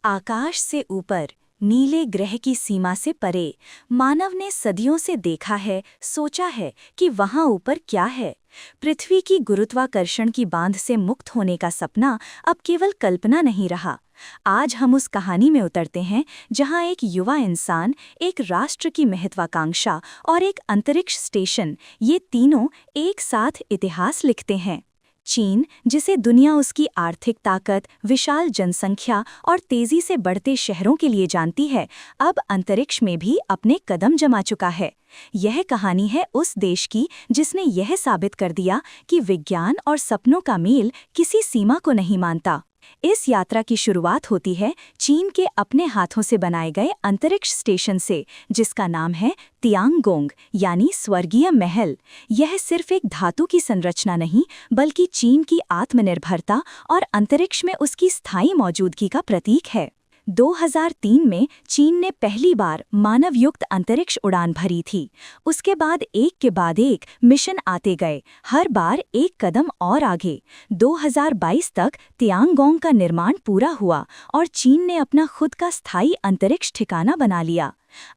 आकाश से ऊपर, नीले ग्रह की सीमा से परे, मानव ने सदियों से देखा है, सोचा है कि वहां ऊपर क्या है। पृथ्वी की गुरुत्वाकर्षण की बांध से मुक्त होने का सपना अब केवल कल्पना नहीं रहा। आज हम उस कहानी में उतरते हैं जहां एक युवा इंसान, एक राष्ट्र की महत्वाकांक्षा और एक अंतरिक्ष स्टेशन, ये तीनों एक साथ इतिहास लिखते हैं। चीन, जिसे दुनिया उसकी आर्थिक ताकत, विशाल जनसंख्या और तेजी से बढ़ते शहरों के लिए जानती है, अब अंतरिक्ष में भी अपने कदम जमा चुका है। यह कहानी है उस देश की जिसने यह साबित कर दिया कि विज्ञान और सपनों का मेल किसी सीमा को नहीं मानता। इस यात्रा की शुरुआत होती है चीन के अपने हाथों से बनाए गए अंतरिक्ष स्टेशन से, जिसका नाम है तियांगोंग, यानी स्वर्गीय महल। यह सिर्फ एक धातु की संरचना नहीं, बल्कि चीन की आत्मनिर्भरता और अंतरिक्ष में उसकी स्थायी मौजूदगी का प्रतीक है। 2003 में चीन ने पहली बार मानवयुक्त अंतरिक्ष उड़ान भरी थी। उसके बाद एक मिशन आते गए, हर बार एक कदम और आगे। 2022 तक तियांगोंग का निर्माण पूरा हुआ और चीन ने अपना खुद का स्थायी अंतरिक्ष ठिकाना बना लिया।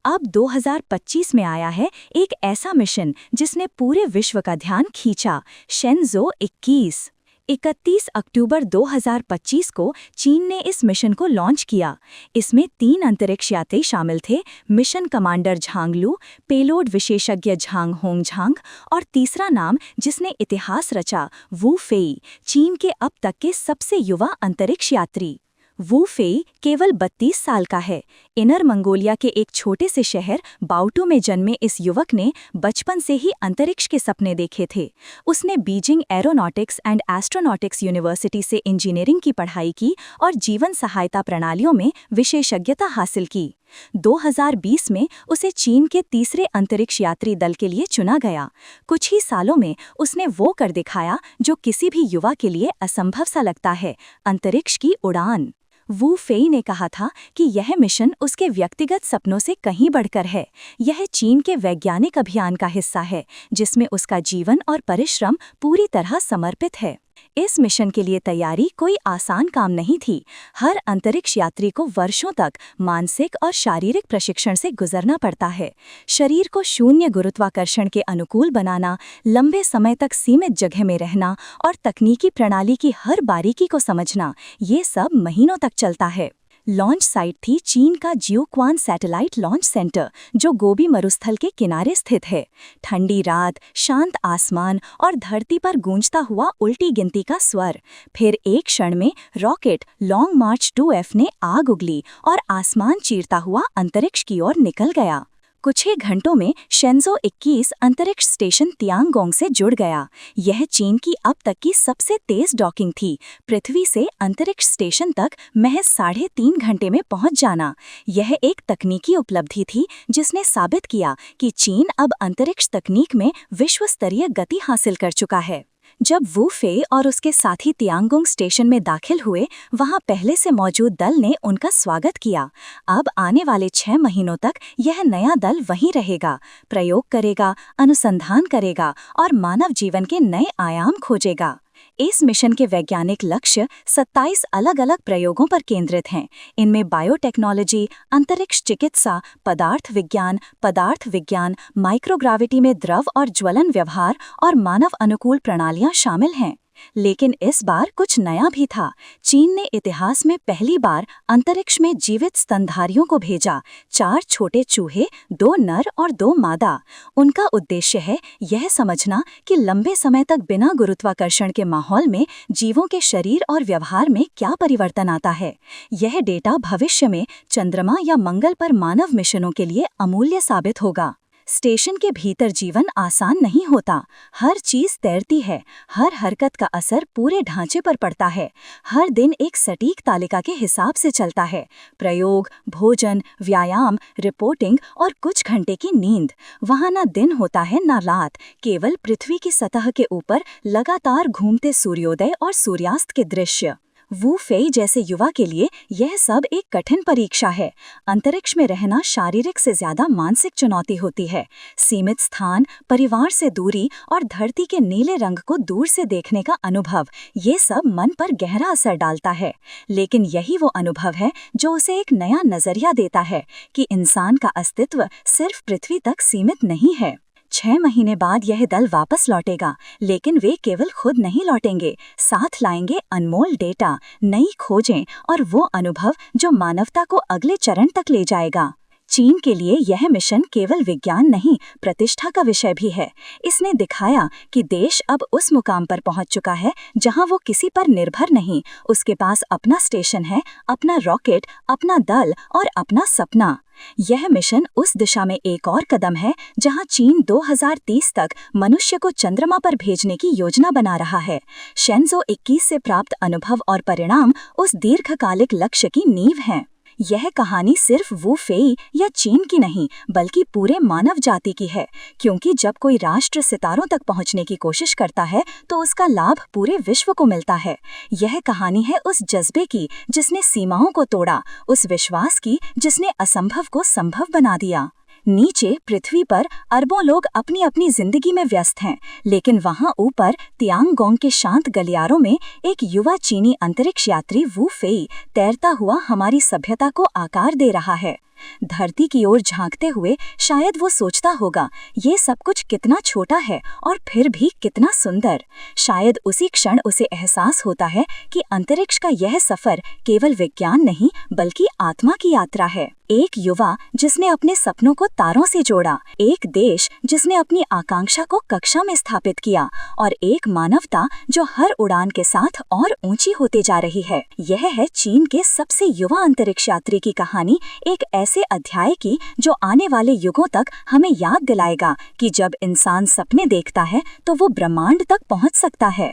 अब 2025 में आया है एक ऐसा मिशन जिसने पूरे विश्व का ध्यान खींचा, शेनज़ो 21। 31 अक्टूबर 2025 को चीन ने इस मिशन को लॉन्च किया। इसमें 3 अंतरिक्ष यात्री शामिल थे, मिशन कमांडर झांगलू, पेलोड विशेषज्ञ झांग होंगझांग और तीसरा नाम जिसने इतिहास रचा, वू फेई, चीन के अब तक के सबसे युवा अंतरिक्ष यात्री। वू फेई केवल 32 साल का है। इनर मंगोलिया के एक छोटे से शहर बाओटू में जन्मे इस युवक ने बचपन से ही अंतरिक्ष के सपने देखे थे। उसने Beijing aeronautics and astronautics university से इंजीनियरिंग की पढ़ाई की और जीवन सहायता प्रणालियों में विशेषज्ञता हासिल की। 2020 में उसे चीन के तीसरे अंतरिक्ष यात्री दल के लिए चुना गया। कुछ ही सालों में उसने वो कर दिखाया जो किसी भी युवा के लिए असंभव सा लगता है, अंतरिक्ष की उड़ान। वू फेई ने कहा था कि यह मिशन उसके व्यक्तिगत सपनों से कहीं बढ़कर है। यह चीन के वैज्ञानिक अभियान का हिस्सा है, जिसमें उसका जीवन और परिश्रम पूरी तरह समर्पित है। इस मिशन के लिए तैयारी कोई आसान काम नहीं थी। हर अंतरिक्ष यात्री को वर्षों तक मानसिक और शारीरिक प्रशिक्षण से गुजरना पड़ता है। शरीर को शून्य गुरुत्वाकर्षण के अनुकूल बनाना, लंबे समय तक सीमित जगह में रहना और तकनीकी प्रणाली की हर बारीकी को समझना, ये सब महीनों तक चलता है। लॉन्च साइट थी चीन का जियोक्वान सैटेलाइट लॉन्च सेंटर, जो गोबी मरुस्थल के किनारे स्थित है। ठंडी रात, शांत आसमान और धरती पर गूंजता हुआ उल्टी गिनती का स्वर। फिर एक क्षण में रॉकेट लॉन्ग मार्च 2F ने आग उगली और आसमान चीरता हुआ अंतरिक्ष की ओर निकल गया। कुछ ही घंटों में शेनज़ो 21 अंतरिक्ष स्टेशन तियांगोंग से जुड़ गया। यह चीन की अब तक की सबसे तेज डॉकिंग थी। पृथ्वी से अंतरिक्ष स्टेशन तक महज 3.5 घंटे में पहुंच जाना। यह एक तकनीकी उपलब्धि थी जिसने साबित किया कि चीन अब अंतरिक्ष तकनीक में विश्व स्तरीय गति हासिल कर चुका है। जब वू फेई और उसके साथी तियांगोंग स्टेशन में दाखिल हुए, वहां पहले से मौजूद दल ने उनका स्वागत किया। अब आने वाले 6 महीनों तक यह नया दल वहीं रहेगा, प्रयोग करेगा, अनुसंधान करेगा और मानव जीवन के नए आयाम खोजेगा। इस मिशन के वैज्ञानिक लक्ष्य 27 अलग-अलग प्रयोगों पर केंद्रित हैं। इनमें बायोटेक्नोलॉजी, अंतरिक्ष चिकित्सा, पदार्थ विज्ञान, माइक्रोग्राविटी में द्रव और ज्वलन व्यवहार और मानव अनुकूल प्रणालियां शामिल हैं। लेकिन इस बार कुछ नया भी था। चीन ने इतिहास में पहली बार अंतरिक्ष में जीवित स्तनधारियों को भेजा, 4 छोटे चूहे, 2 नर और 2 मादा। उनका उद्देश्य है यह समझना कि लंबे समय तक बिना गुरुत्वाकर्षण के माहौल में जीवों के शरीर और व्यवहार में क्या परिवर्तन आता है। यह डेटा भविष्य में चंद्रमा या मंगल पर मानव मिशनों के लिए अमूल्य साबित होगा। स्टेशन के भीतर जीवन आसान नहीं होता। हर चीज तैरती है, हर हरकत का असर पूरे ढांचे पर पड़ता है। हर दिन एक सटीक तालिका के हिसाब से चलता है। प्रयोग, भोजन, व्यायाम, रिपोर्टिंग और कुछ घंटे की नींद। वहाँ न दिन होता है न रात, केवल पृथ्वी की सतह के ऊपर लगातार घूमते सूर्योदय और सूर्यास्त के दृश्य। वू फेई जैसे युवा के लिए यह सब एक कठिन परीक्षा है। अंतरिक्ष में रहना शारीरिक से ज्यादा मानसिक चुनौती होती है। सीमित स्थान, परिवार से दूरी और धरती के नीले रंग को दूर से देखने का अनुभव, ये सब मन पर गहरा असर डालता है। लेकिन यही वो अनुभव है जो उसे एक नया नजरिया देता है कि इंसान का अस्तित्व सिर्फ पृथ्वी तक सीमित नहीं है। 6 महीने बाद यह दल वापस लौटेगा, लेकिन वे केवल खुद नहीं लौटेंगे, साथ लाएंगे अनमोल डेटा, नई खोजें और वो अनुभव जो मानवता को अगले चरण तक ले जाएगा। चीन के लिए यह मिशन केवल विज्ञान नहीं, प्रतिष्ठा का विषय भी है। इसने दिखाया कि देश अब उस मुकाम पर पहुंच चुका है जहां वो किसी पर निर्भर नहीं, उसके पास अपना स्टेशन है, अपना रॉकेट, अपना दल और अपना सपना। यह मिशन उस दिशा में एक और कदम है जहां चीन 2030 तक मनुष्य को चंद्रमा पर भेजने की योजना बना रहा है। शेंज़ो 21 से प्राप्त अनुभव और परिणाम उस दीर्घकालिक लक्ष्य की नींव हैं। यह कहानी सिर्फ वू फेई या चीन की नहीं, बल्कि पूरे मानव जाति की है, क्योंकि जब कोई राष्ट्र सितारों तक पहुंचने की कोशिश करता है तो उसका लाभ पूरे विश्व को मिलता है। यह कहानी है उस जज्बे की जिसने सीमाओं को तोड़ा, उस विश्वास की जिसने असंभव को संभव बना दिया। नीचे पृथ्वी पर अरबों लोग अपनी अपनी जिंदगी में व्यस्त हैं, लेकिन वहां ऊपर तियांगोंग के शांत गलियारों में एक युवा चीनी अंतरिक्ष यात्री वू फेई तैरता हुआ हमारी सभ्यता को आकार दे रहा है। धरती की ओर झांकते हुए शायद वो सोचता होगा, ये सब कुछ कितना छोटा है और फिर भी कितना सुंदर। शायद उसी क्षण उसे एहसास होता है कि अंतरिक्ष का यह सफर केवल विज्ञान नहीं, बल्कि आत्मा की यात्रा है। एक युवा जिसने अपने सपनों को तारों से जोड़ा, एक देश जिसने अपनी आकांक्षा को कक्षा में स्थापित किया, और एक मानवता जो हर उड़ान के साथ और ऊंची होते जा रही है। यह है चीन के सबसे युवा अंतरिक्ष यात्री की कहानी, एक ऐसे अध्याय की जो आने वाले युगों तक हमें याद दिलाएगा कि जब इंसान सपने देखता है तो वो ब्रह्मांड तक पहुंच सकता है।